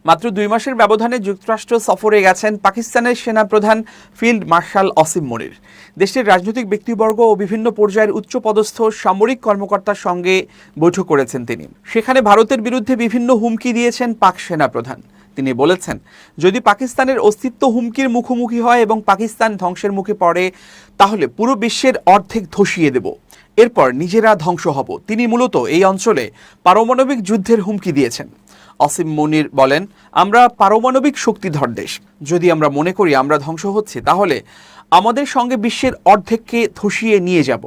মাত্র 2 মাসের ব্যবধানে যুক্তরাষ্ট্র সফরে গেছেন পাকিস্তানের সেনাপ্রধান ফিল্ড মার্শাল আসিম মনির। দেশটির রাজনৈতিক ব্যক্তিবর্গ ও বিভিন্ন পর্যায়ের উচ্চপদস্থ সামরিক কর্মকর্তার সঙ্গে বৈঠক করেছেন তিনি। সেখানে ভারতের বিরুদ্ধে বিভিন্ন হুমকি দিয়েছেন পাক সেনাপ্রধান। তিনি বলেছেন, যদি পাকিস্তানের অস্তিত্ব হুমকির মুখোমুখি হয় এবং পাকিস্তান ধ্বংসের মুখে পড়ে, তাহলে পুরো বিশ্বের অর্ধেক ধসিয়ে দেব, এরপর নিজেরা ধ্বংস হব। তিনি মূলত এই অঞ্চলে পারমাণবিক যুদ্ধের হুমকি দিয়েছেন। আসিম মনির বলেন, আমরা পারমাণবিক শক্তিধর দেশ। যদি আমরা মনে করি আমরা ধ্বংস হচ্ছে, তাহলে আমাদের সঙ্গে বিশ্বের অর্ধেককে ধসিয়ে নিয়ে যাব।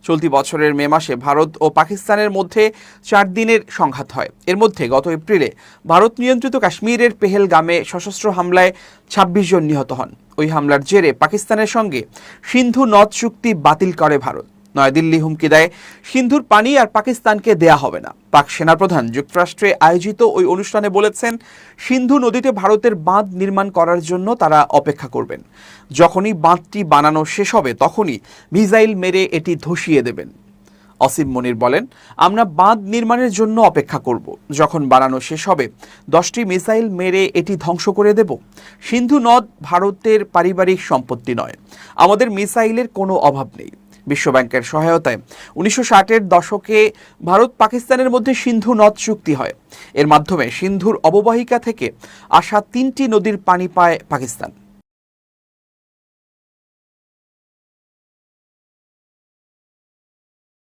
চলতি বছরের মে মাসে ভারত ও পাকিস্তানের মধ্যে 4 দিনের সংঘাত হয়। এর মধ্যে গত এপ্রিলে ভারত নিয়ন্ত্রিত কাশ্মীরের পেহেলগামে সশস্ত্র হামলায় 26 জন নিহত হন। ওই হামলার জেরে পাকিস্তানের সঙ্গে সিন্ধু নদ চুক্তি বাতিল করে ভারত। নয়াদিল্লি হুমকি দেয়, সিন্ধুর পানি আর পাকিস্তানকে দেয়া হবে না। পাক সেনাপ্রধান যুক্তরাষ্ট্রে আয়োজিত ওই অনুষ্ঠানে বলেছেন, সিন্ধু নদীতে ভারতের বাঁধ নির্মাণ করার জন্য তারা অপেক্ষা করবেন। যখনই বাঁধটি বানানো শেষ হবে, তখনই মিসাইল মেরে এটি ধসিয়ে দেবেন। আসিম মনির বলেন, আমরা বাঁধ নির্মাণের জন্য অপেক্ষা করব। যখন বানানো শেষ হবে, 10টি মিসাইল মেরে এটি ধ্বংস করে দেব। সিন্ধু নদ ভারতের পারিবারিক সম্পত্তি নয়। আমাদের মিসাইলের কোনো অভাব নেই। বিশ্বব্যাংকের সহায়তায় 1960-এর দশকে ভারত পাকিস্তানের মধ্যে সিন্ধু নদ চুক্তি হয়। এর মাধ্যমে সিন্ধুর অববাহিকা থেকে আসা 3টি নদীর পানি পায় পাকিস্তান।